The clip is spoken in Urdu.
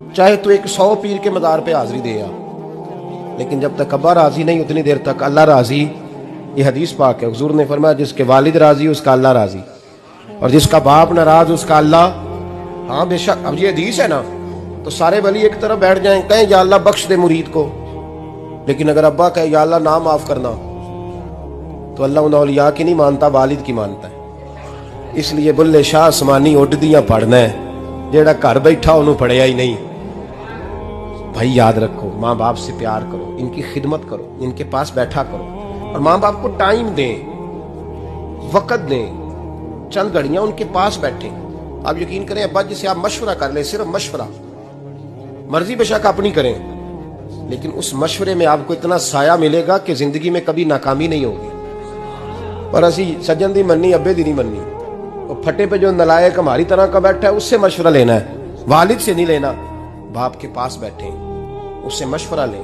چاہے تو ایک 100 پیر کے مزار پہ حاضری دے لیکن جب تک ابا راضی نہیں اتنی دیر تک اللہ راضی. یہ حدیث پاک ہے، حضور نے فرمایا جس کے والد راضی اس کا اللہ راضی، اور جس کا باپ ناراض اس کا اللہ. ہاں بے شک. اب یہ حدیث ہے نا، تو سارے ولی ایک طرف بیٹھ جائیں کہیں یا اللہ بخش دے مرید کو، لیکن اگر ابا کہے یا اللہ نہ معاف کرنا تو اللہ ان اولیاء کی نہیں مانتا، والد کی مانتا ہے. اس لیے بلے شاہ آسمانی اڈ دیاں پڑھنا ہے، جیڑا گھر بیٹھا انہوں پڑھیا ہی نہیں. بھائی یاد رکھو، ماں باپ سے پیار کرو، ان کی خدمت کرو، ان کے پاس بیٹھا کرو، اور ماں باپ کو ٹائم دیں، وقت دیں، چند گھڑیاں ان کے پاس بیٹھیں. آپ یقین کریں ابا جی سے آپ مشورہ کر لیں، صرف مشورہ، مرضی بے شک اپنی کریں، لیکن اس مشورے میں آپ کو اتنا سایہ ملے گا کہ زندگی میں کبھی ناکامی نہیں ہوگی. پر اسی سجن دی مننی ابے دی نہیں مننی. اور پھٹے پہ جو نلائق ہماری طرح کا بیٹھا ہے اس سے مشورہ لینا ہے، والد سے نہیں لینا. باپ کے پاس بیٹھیں، اس سے مشورہ لیں.